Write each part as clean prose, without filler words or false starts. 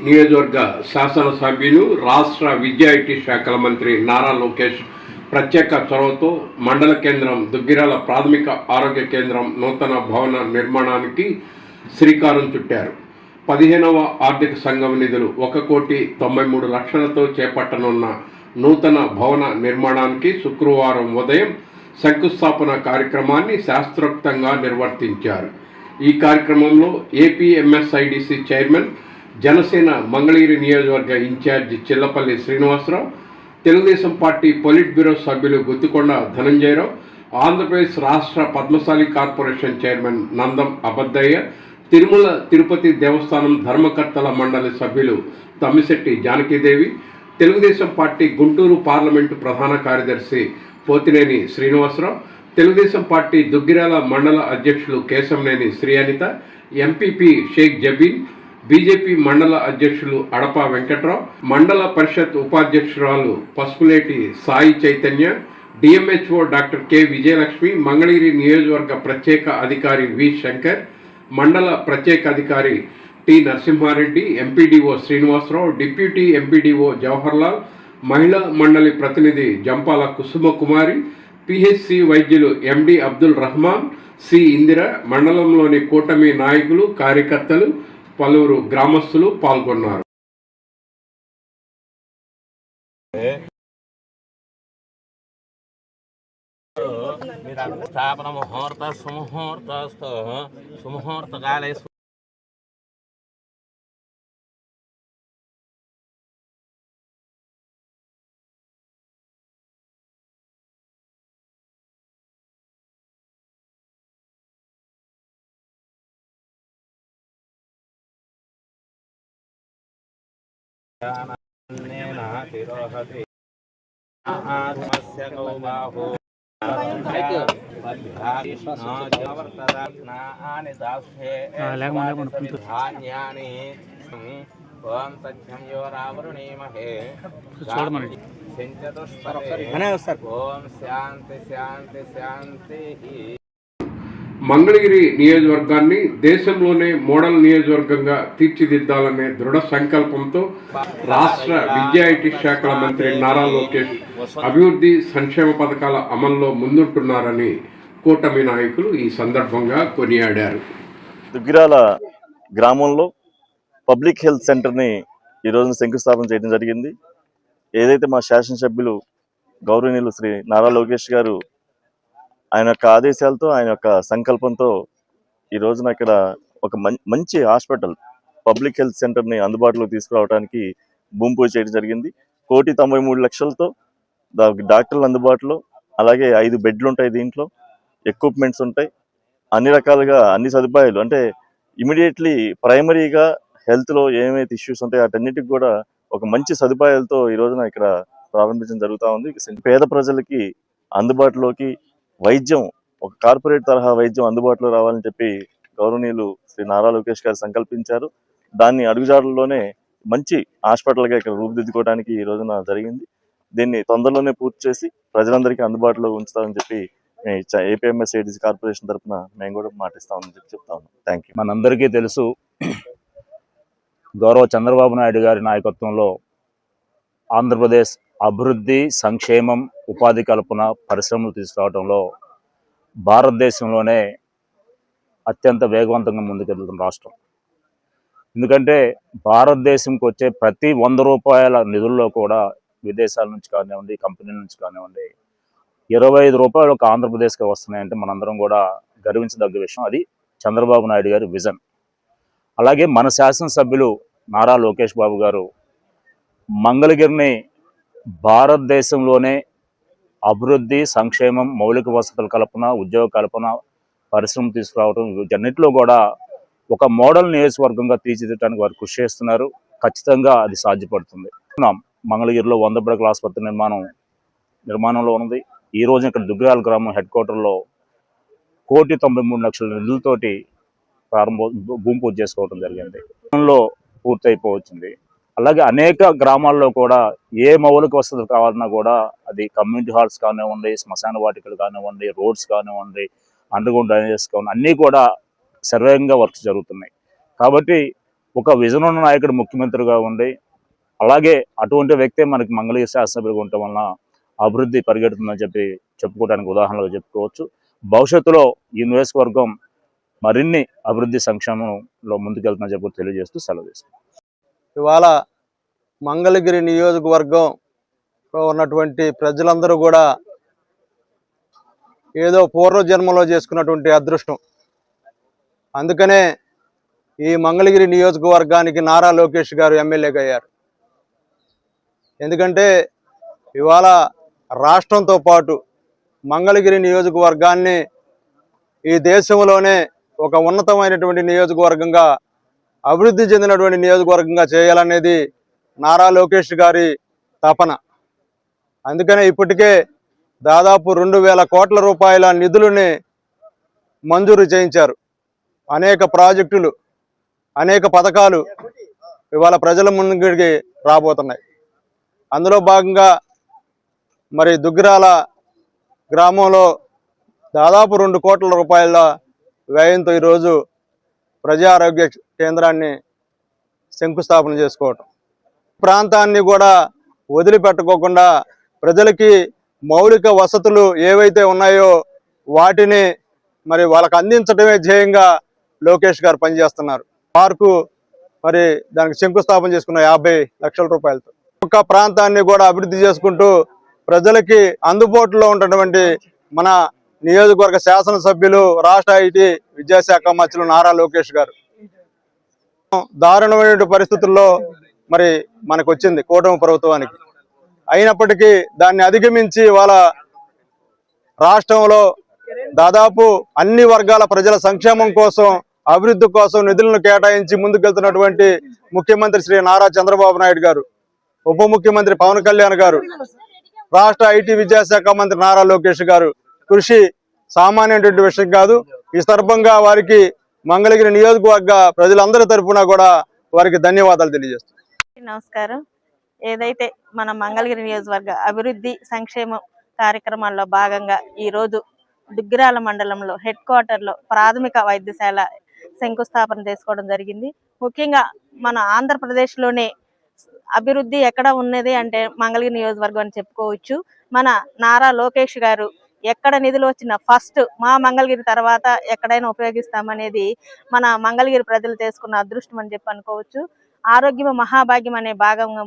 నియోజకవర్గ శాసనసభ్యులు రాష్ట్ర విద్యా ఐటీ శాఖల మంత్రి నారా లోకేష్ ప్రత్యేక చొరవతో మండల కేంద్రం దుగ్గిరాల ప్రాథమిక ఆరోగ్య కేంద్రం నూతన భవన నిర్మాణానికి శ్రీకారం చుట్టారు. 15వ ఆర్థిక సంఘం నిధులు 1,93,00,000తో చేపట్టనున్న నూతన భవన నిర్మాణానికి శుక్రవారం ఉదయం శంకుస్థాపన కార్యక్రమాన్ని శాస్త్రోక్తంగా నిర్వర్తించారు. ఈ కార్యక్రమంలో ఏపీఎంఎస్ఐడిసి చైర్మన్, జనసేన మంగళగిరి నియోజకవర్గ incharge Chillapalli Srinivasarao, Telugu Desam party polit bureau సభ్యులు గుత్తికొండ ధనంజయరావు, ఆంధ్రప్రదేశ్ రాష్ట్ర పద్మశాలి కార్పొరేషన్ చైర్మన్ నందం అబద్దయ్య, తిరుమల తిరుపతి దేవస్థానం ధర్మకర్తల మండలి సభ్యులు తమ్మిశెట్టి జానకీదేవి, తెలుగుదేశం పార్టీ గుంటూరు పార్లమెంటు ప్రధాన కార్యదర్శి పోతినేని శ్రీనివాసరావు, తెలుగుదేశం పార్టీ దుగ్గిరాల మండల అధ్యక్షులు కేశంనేని శ్రీ అనిత, ఎంపీపీ షేక్ జబీన్, బీజేపీ మండల అధ్యక్షులు అడప వెంకట్రావు, మండల పరిషత్ ఉపాధ్యక్షురాలు Pasupuleti Sai Chaitanya, DMHO doctor K Vijayalakshmi, Mangalagiri నియోజకవర్గ ప్రత్యేక అధికారి వి శంకర్, మండల ప్రత్యేక అధికారి T Narasimhareddy, MPDO Srinivasarao, deputy MPDO Jawaharlal, మహిళా మండలి ప్రతినిధి జంపాల కుసుమకుమారి, పిహెచ్సి వైద్యులు ఎండి అబ్దుల్ రహమాన్, సి ఇందిర, మండలంలోని కూటమి నాయకులు, కార్యకర్తలు, పలువురు గ్రామస్తులు పాల్గొన్నారు. మంగళగిరి నియోజకవర్గాన్ని దేశంలోనే మోడల్ నియోజకవర్గంగా తీర్చిదిద్దాలనే దృఢ సంకల్పంతో రాష్ట్ర విద్యా ఐటీ శాఖల మంత్రి నారా లోకేష్ అభివృద్ధి సంక్షేమ పథకాల అమల్లో ముందుంటున్నారని కూటమి నాయకులు ఈ సందర్భంగా కొనియాడారు. దుగ్గిరాల గ్రామంలో పబ్లిక్ హెల్త్ సెంటర్ని ఈరోజు శంకుస్థాపన చేయడం జరిగింది. ఏదైతే మా శాసనసభ్యులు గౌరవనీయులు శ్రీ నారా లోకేష్ గారు ఆయన యొక్క ఆదేశాలతో, ఆయన యొక్క సంకల్పంతో ఈ రోజున ఇక్కడ ఒక మంచి హాస్పిటల్ పబ్లిక్ హెల్త్ సెంటర్ని అందుబాటులోకి తీసుకురావడానికి భూమి పూజ చేయడం జరిగింది. 1,93,00,000తో డాక్టర్లు అందుబాటులో, అలాగే 5 బెడ్లు ఉంటాయి, దీంట్లో ఎక్విప్మెంట్స్ ఉంటాయి, అన్ని రకాలుగా అన్ని సదుపాయాలు, అంటే ఇమీడియట్లీ ప్రైమరీగా హెల్త్లో ఏమైతే ఇష్యూస్ ఉంటాయో వాటన్నిటికి కూడా ఒక మంచి సదుపాయాలతో ఈ రోజున ఇక్కడ ప్రారంభించడం జరుగుతూ ఉంది. పేద ప్రజలకి అందుబాటులోకి వైద్యం, ఒక కార్పొరేట్ తరహా వైద్యం అందుబాటులో రావాలని చెప్పి గౌరవనీయులు శ్రీ నారా లోకేష్ గారు సంకల్పించారు. దాన్ని అడుగుజాడల్లోనే మంచి హాస్పిటల్గా ఇక్కడ రూపుదిద్దుకోవడానికి ఈ రోజున జరిగింది. దీన్ని తొందరలోనే పూర్తి చేసి ప్రజలందరికీ అందుబాటులో ఉంచుతామని చెప్పి ఏపీఎంఎస్ఐడిసి కార్పొరేషన్ తరఫున మేము కూడా మాటిస్తామని చెప్తా ఉన్నాం. Thank you. మనందరికీ తెలుసు, గౌరవ చంద్రబాబు నాయుడు గారి నాయకత్వంలో ఆంధ్రప్రదేశ్ అభివృద్ధి, సంక్షేమం, ఉపాధి కల్పన, పరిశ్రమలు తీసుకురావడంలో భారతదేశంలోనే అత్యంత వేగవంతంగా ముందుకెళ్తున్న రాష్ట్రం. ఎందుకంటే భారతదేశంకి వచ్చే ప్రతి 100 రూపాయల నిధుల్లో కూడా విదేశాల నుంచి కానివ్వండి, కంపెనీల నుంచి కానివ్వండి, 25 రూపాయలు ఒక ఆంధ్రప్రదేశ్కి వస్తున్నాయంటే మనందరం కూడా గర్వించదగ్గ విషయం. అది చంద్రబాబు నాయుడు గారి విజన్. అలాగే మన శాసనసభ్యులు నారా లోకేష్ బాబు గారు మంగళగిరిని భారతదేశంలోనే అభివృద్ధి, సంక్షేమం, మౌలిక వసతుల కల్పన, ఉద్యోగ కల్పన, పరిశ్రమ తీసుకురావడం, వీటన్నిటిలో కూడా ఒక మోడల్ నియోజకవర్గంగా తీర్చిదిద్దడానికి వారు కృషి చేస్తున్నారు. ఖచ్చితంగా అది సాధ్యపడుతుంది. మంగళగిరిలో 100 పడకల ఆసుపత్రి నిర్మాణంలో ఉంది. ఈ రోజు ఇక్కడ దుగ్గిరాల గ్రామం హెడ్ క్వార్టర్లో 1,93,00,000 నిధులతోటి భూమి పూజ చేసుకోవడం జరిగింది. పూర్తయిపోవచ్చింది. అలాగే అనేక గ్రామాల్లో కూడా ఏ మౌలిక వసతులు కావాలన్నా కూడా, అది కమ్యూనిటీ హాల్స్ కానివ్వండి, శ్మశాన వాటికలు కానివ్వండి, రోడ్స్ కానివ్వండి, అండర్గ్రౌండ్ డ్రైనేజెస్ కానివ్వండి, అన్నీ కూడా సర్వేగంగా వర్క్స్ జరుగుతున్నాయి. కాబట్టి ఒక విజన్ ఉన్న నాయకుడు ముఖ్యమంత్రిగా ఉండి, అలాగే అటువంటి వ్యక్తే మనకి మంగళగిరి శాసనసభ్యులుగా ఉండటం వలన అభివృద్ధి పరిగెడుతుందని చెప్పుకోవడానికి ఉదాహరణగా చెప్పుకోవచ్చు. భవిష్యత్తులో ఈ నియోజకవర్గం మరిన్ని అభివృద్ధి సంక్షేమంలో ముందుకెళ్తుందని చెప్పి తెలియజేస్తూ సెలవు తీసుకుంటాం. ఇవాళ మంగళగిరి నియోజకవర్గంలో ఉన్నటువంటి ప్రజలందరూ కూడా ఏదో పూర్వజన్మలో చేసుకున్నటువంటి అదృష్టం. అందుకనే ఈ మంగళగిరి నియోజకవర్గానికి నారా లోకేష్ గారు ఎమ్మెల్యేగా అయ్యారు. ఎందుకంటే ఇవాళ రాష్ట్రంతో పాటు మంగళగిరి నియోజకవర్గాన్ని ఈ దేశంలోనే ఒక ఉన్నతమైనటువంటి నియోజకవర్గంగా, అభివృద్ధి చెందినటువంటి నియోజకవర్గంగా చేయాలనేది నారా లోకేష్ గారి తపన. అందుకనే ఇప్పటికే దాదాపు 2,000 కోట్ల రూపాయల నిధులని మంజూరు చేయించారు. అనేక ప్రాజెక్టులు, అనేక పథకాలు ఇవాళ ప్రజల ముందుకి రాబోతున్నాయి. అందులో భాగంగా మరి దుగ్గిరాల గ్రామంలో దాదాపు 2 కోట్ల రూపాయల వ్యయంతో ఈరోజు ప్రజా ఆరోగ్య కేంద్రాన్ని శంకుస్థాపన చేసుకోవటం, ప్రాంతాన్ని కూడా వదిలిపెట్టుకోకుండా ప్రజలకి మౌలిక వసతులు ఏవైతే ఉన్నాయో వాటిని మరి వాళ్ళకి అందించడమే ధ్యేయంగా లోకేష్ గారు పనిచేస్తున్నారు. పార్కు మరి దానికి శంకుస్థాపన చేసుకున్న 50 లక్షల రూపాయలతో ఒక్క ప్రాంతాన్ని కూడా అభివృద్ధి చేసుకుంటూ ప్రజలకి అందుబాటులో ఉన్నటువంటి మన నియోజకవర్గ శాసనసభ్యులు, రాష్ట్ర ఐటీ విద్యాశాఖ మంత్రులు నారా లోకేష్ గారు దారుణమైన పరిస్థితుల్లో మరి మనకు వచ్చింది కూటమి ప్రభుత్వానికి. అయినప్పటికీ దాన్ని అధిగమించి వాళ్ళ రాష్ట్రంలో దాదాపు అన్ని వర్గాల ప్రజల సంక్షేమం కోసం, అభివృద్ధి కోసం నిధులను కేటాయించి ముందుకెళ్తున్నటువంటి ముఖ్యమంత్రి శ్రీ నారా చంద్రబాబు నాయుడు గారు, ఉప ముఖ్యమంత్రి పవన్ కళ్యాణ్ గారు, రాష్ట్ర ఐటీ విద్యాశాఖ మంత్రి నారా లోకేష్ గారు కృషి సామాన్యమైనటువంటి విషయం కాదు. ఈ సందర్భంగా వారికి మంగళగిరి నియోజకవర్గ ప్రజలందరి తరఫున కూడా వారికి ధన్యవాదాలు తెలియజేస్తున్నాను. నమస్కారం. ఏదైతే మన మంగళగిరి నియోజకవర్గ అభివృద్ధి సంక్షేమ కార్యక్రమాల్లో భాగంగా ఈరోజు దుగ్గిరాల మండలంలో హెడ్ క్వార్టర్లో ప్రాథమిక వైద్యశాల శంకుస్థాపన చేసుకోవడం జరిగింది. ముఖ్యంగా మన ఆంధ్రప్రదేశ్లోనే అభివృద్ధి ఎక్కడ ఉన్నది అంటే మంగళగిరి నియోజకవర్గం అని చెప్పుకోవచ్చు. మన నారా లోకేష్ గారు ఎక్కడ నిధులు వచ్చినా ఫస్ట్ మా మంగళగిరి తర్వాత ఎక్కడైనా ఉపయోగిస్తామనేది మన మంగళగిరి ప్రజలు చేసుకున్న అదృష్టం అని చెప్పి అనుకోవచ్చు. ఆరోగ్యం మహాభాగ్యం అనే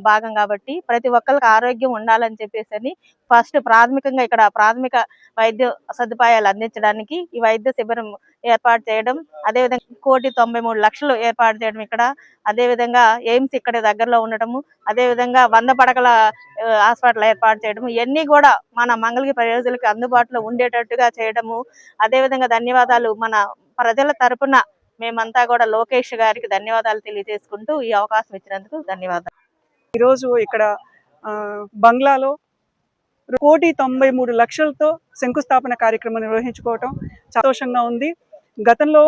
భాగం కాబట్టి ప్రతి ఒక్కరికి ఆరోగ్యం ఉండాలని చెప్పేసి ఫస్ట్ ప్రాథమికంగా ఇక్కడ ప్రాథమిక వైద్య సదుపాయాలు అందించడానికి ఈ వైద్య శిబిరం ఏర్పాటు చేయడం, అదేవిధంగా 1,93,00,000 ఏర్పాటు చేయడం ఇక్కడ, అదేవిధంగా ఎయిమ్స్ ఇక్కడ దగ్గరలో ఉండటము, అదేవిధంగా 100 పడకల హాస్పిటల్ ఏర్పాటు చేయడం, ఇవన్నీ కూడా మన మంగళగిరి ప్రజలకు అందుబాటులో ఉండేటట్టుగా చేయడము. అదేవిధంగా ధన్యవాదాలు మన ప్రజల తరపున మేమంతా కూడా లోకేష్ గారికి ధన్యవాదాలు తెలియజేసుకుంటూ ఈ అవకాశం ఇచ్చినందుకు ధన్యవాదాలు. ఈరోజు ఇక్కడ బంగ్లాలో 1,93,00,000తో శంకుస్థాపన కార్యక్రమం నిర్వహించుకోవటం సంతోషంగా ఉంది. గతంలో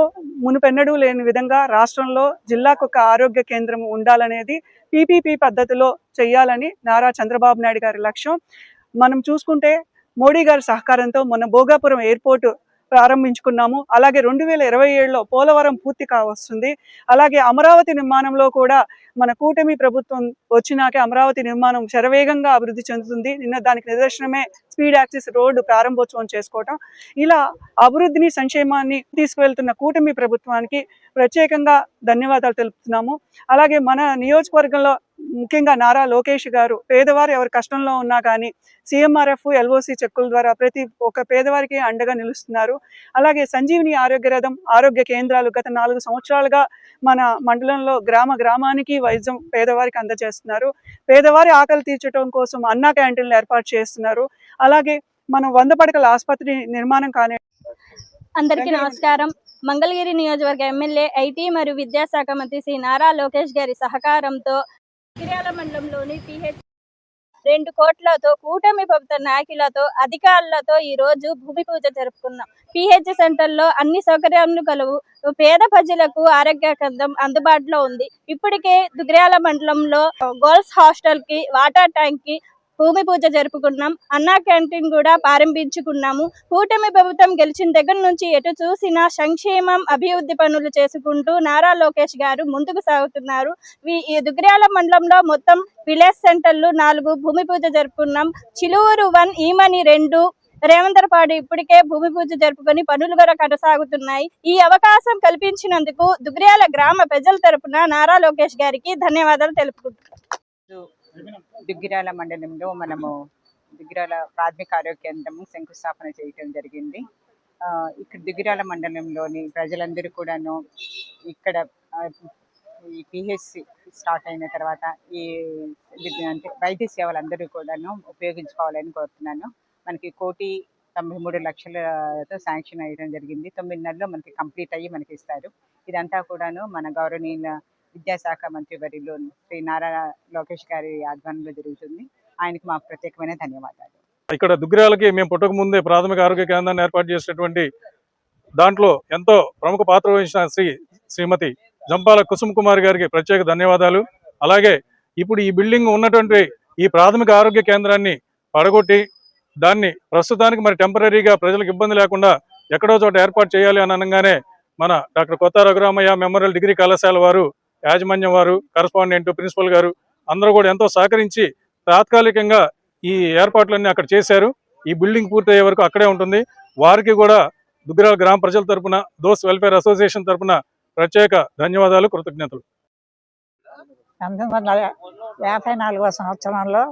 మునుపెన్నడూ లేని విధంగా రాష్ట్రంలో జిల్లాకు ఒక ఆరోగ్య కేంద్రం ఉండాలనేది పీపీపీ పద్ధతిలో చేయాలని నారా చంద్రబాబు నాయుడు గారి లక్ష్యం. మనం చూసుకుంటే మోడీ గారి సహకారంతో మొన్న భోగాపురం ఎయిర్పోర్ట్ ప్రారంభించుకున్నాము. అలాగే 2027లో పోలవరం పూర్తి కావస్తుంది. అలాగే అమరావతి నిర్మాణంలో కూడా మన కూటమి ప్రభుత్వం వచ్చినాకే అమరావతి నిర్మాణం శరవేగంగా అభివృద్ధి చెందుతుంది. నిన్న దానికి నిదర్శనమే స్పీడ్ యాక్సిస్ రోడ్డు ప్రారంభోత్సవం చేసుకోవటం. ఇలా అభివృద్ధిని, సంక్షేమాన్ని తీసుకువెళ్తున్న కూటమి ప్రభుత్వానికి ప్రత్యేకంగా ధన్యవాదాలు తెలుపుతున్నాము. అలాగే మన నియోజకవర్గంలో ముఖ్యంగా నారా లోకేష్ గారు పేదవారు ఎవరు కష్టంలో ఉన్నా కానీ CMRF, LOC చెక్కుల ద్వారా ప్రతి ఒక్క పేదవారికి అండగా నిలుస్తున్నారు. అలాగే సంజీవిని ఆరోగ్య రథం, ఆరోగ్య కేంద్రాలు గత 4 సంవత్సరాలుగా మన మండలంలో గ్రామానికి వైద్యం పేదవారికి అందజేస్తున్నారు. పేదవారి ఆకలి తీర్చడం కోసం అన్నా క్యాంటీన్లు ఏర్పాటు చేస్తున్నారు. అలాగే మనం 100 పడకల ఆసుపత్రి నిర్మాణం కానీ. అందరికీ నమస్కారం. మంగళగిరి నియోజకవర్గ ఎమ్మెల్యే ఐటీ మరియు విద్యాశాఖ మంత్రి శ్రీ నారా లోకేష్ గారి సహకారంతో దుగ్గిరాల మండలంలోని PH 2 కోట్లతో కూటమి ప్రభుత్వ నాయకులతో అధికారులతో ఈ రోజు భూమి పూజ జరుపుకున్నాం. PH సెంటర్లో అన్ని సౌకర్యాలు కలవు. పేద ప్రజలకు ఆరోగ్య కేంద్రం అందుబాటులో ఉంది. ఇప్పటికే దుగ్గిరాల మండలంలో గర్ల్స్ హాస్టల్ కి, వాటర్ ట్యాంక్ కి భూమి పూజ జరుపుకున్నాం. అన్నా క్యాంటీన్ కూడా ప్రారంభించుకున్నాము. కూటమి ప్రభుత్వం గెలిచిన దగ్గర నుంచి ఎటు చూసినా సంక్షేమం, అభివృద్ధి పనులు చేసుకుంటూ నారా లోకేష్ గారు ముందుకు సాగుతున్నారు. ఈ దుగ్గిరాల మండలంలో మొత్తం విలేజ్ సెంటర్లు 4 భూమి పూజ జరుపుకున్నాం. చిలువూరు 1, ఈమని 2, రేవంతరపాడు ఇప్పటికే భూమి పూజ జరుపుకొని పనులు కూడా కొనసాగుతున్నాయి. ఈ అవకాశం కల్పించినందుకు దుగ్గిరాల గ్రామ ప్రజల తరపున నారా లోకేష్ గారికి ధన్యవాదాలు తెలుపుకుంటున్నాను. దుగ్గిరాల మండలంలో మనము దుగ్గిరాల ప్రాథమిక ఆరోగ్య కేంద్రము శంకుస్థాపన చేయటం జరిగింది. ఇక్కడ దుగ్గిరాల మండలంలోని ప్రజలందరూ కూడాను ఇక్కడ ఈ పిహెచ్సి స్టార్ట్ అయిన తర్వాత ఈ అంటే వైద్య సేవలందరూ కూడాను ఉపయోగించుకోవాలని కోరుతున్నాను. మనకి 1,93,00,000తో శాంక్షన్ అయ్యడం జరిగింది. 9 నెలల్లో మనకి కంప్లీట్ అయ్యి మనకి ఇస్తారు. ఇదంతా కూడాను మన గౌరవనీయ విద్యాశాఖ మంత్రి వర్యులు శ్రీ నారా లోకేష్ గారి ఆధ్వర్యంలో జరుగుతుంది. ఆయనకు మాకు ప్రత్యేకమైన ధన్యవాదాలు. ఇక్కడ దుగ్గిరాలకి మేము పుట్టక ముందే ప్రాథమిక ఆరోగ్య కేంద్రాన్ని ఏర్పాటు చేసినటువంటి దాంట్లో ఎంతో ప్రముఖ పాత్ర వహించిన శ్రీమతి జంపాల కుసుమ్ కుమార్ గారికి ప్రత్యేక ధన్యవాదాలు. అలాగే ఇప్పుడు ఈ బిల్డింగ్ ఉన్నటువంటి ఈ ప్రాథమిక ఆరోగ్య కేంద్రాన్ని పడగొట్టి దాన్ని ప్రస్తుతానికి మరి టెంపరీగా ప్రజలకు ఇబ్బంది లేకుండా ఎక్కడో చోట ఏర్పాటు చేయాలి అని అనగానే మన డాక్టర్ కొత్త రఘురామయ్య మెమోరియల్ డిగ్రీ కళాశాల వారు, యాజమాన్యం వారు, కరస్పాండెంట్, ప్రిన్సిపల్ గారు అందరూ కూడా ఎంతో సహకరించి తాత్కాలికంగా ఈ ఏర్పాట్లన్నీ అక్కడ చేశారు. ఈ బిల్డింగ్ పూర్తయ్యే వరకు అక్కడే ఉంటుంది. వారికి కూడా దుగ్గిరాల గ్రామ ప్రజల తరపున, దోస్త్ వెల్ఫేర్ అసోసియేషన్ తరపున ప్రత్యేక ధన్యవాదాలు, కృతజ్ఞతలు. 1954 సంవత్సరంలో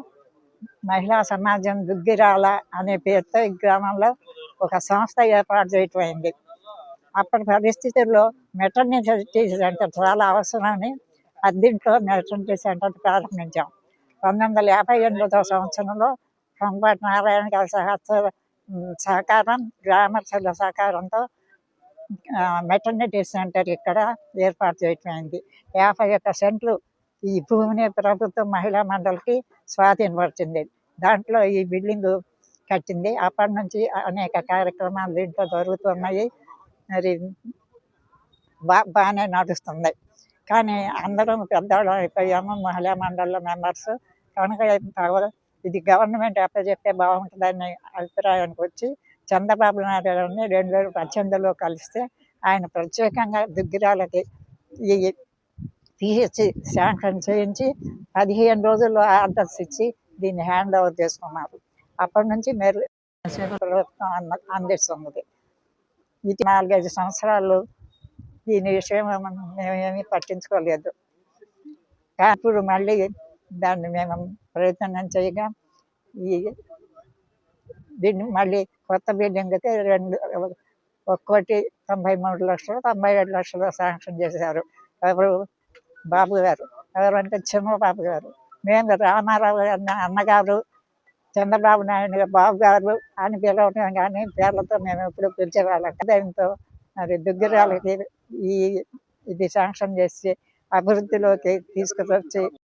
మహిళా సమాజం దుగ్గిరాల అనే పేరుతో ఈ గ్రామంలో ఒక సంస్థ ఏర్పాటు చేయటం అయింది. అప్పటి పరిస్థితుల్లో మెటర్నిటీ సెంటర్ చాలా అవసరమని అద్దీంట్లో మెటర్నిటీ సెంటర్ ప్రారంభించాం. 1958 సంవత్సరంలో కంపాటి నారాయణ గారి సహకారం, గ్రామ ప్రజల సహకారంతో మెటర్నిటీ సెంటర్ ఇక్కడ ఏర్పాటు చేయటం అయింది. 51 సెంట్లు ఈ భూమిని ప్రభుత్వం మహిళా మండలికి స్వాధీనపరిచింది. దాంట్లో ఈ బిల్డింగ్ కట్టింది. అప్పటి నుంచి అనేక కార్యక్రమాలు దీంట్లో జరుగుతున్నాయి. మరి బాగానే నడుస్తుంది. కానీ అందరం పెద్దవాళ్ళం అయిపోయాము, మహిళా మండలిలో మెంబర్స్. కనుక ఇది గవర్నమెంట్ అప్పచెప్తే బాగుంటుందని అభిప్రాయానికి వచ్చి చంద్రబాబు నాయుడు గారిని 2018లో కలిస్తే ఆయన ప్రత్యేకంగా దుగ్గిరాలకి ఈ పిహెచ్సి శాంక్షన్ చేయించి 15 రోజుల్లో ఆర్డర్స్ ఇచ్చి దీన్ని హ్యాండ్ ఓవర్ చేసుకున్నారు. అప్పటి నుంచి మీరు ప్రభుత్వం అందిస్తున్నది. ఇది 4-5 సంవత్సరాలు దీని విషయం మేమేమీ పట్టించుకోలేదు. ఇప్పుడు మళ్ళీ దాన్ని మేము ప్రయత్నం చేయగా దీన్ని మళ్ళీ కొత్త బిల్డింగ్కి 1,93 లక్షలు 97 లక్షలు శాంక్షన్ చేశారు. ఎవరు? బాబు గారు. ఎవరంటే చంద్రబాబు గారు. మేము రామారావు గారిని అన్నగారు, చంద్రబాబు నాయుడు బాబు గారు అని పిలవటం కానీ పేర్లతో మేము ఎప్పుడు పిలిచేవాళ్ళం. దాంతో మరి దుగ్గిరాలకి ఇది శాంక్షన్ చేసి అభివృద్ధిలోకి తీసుకువచ్చి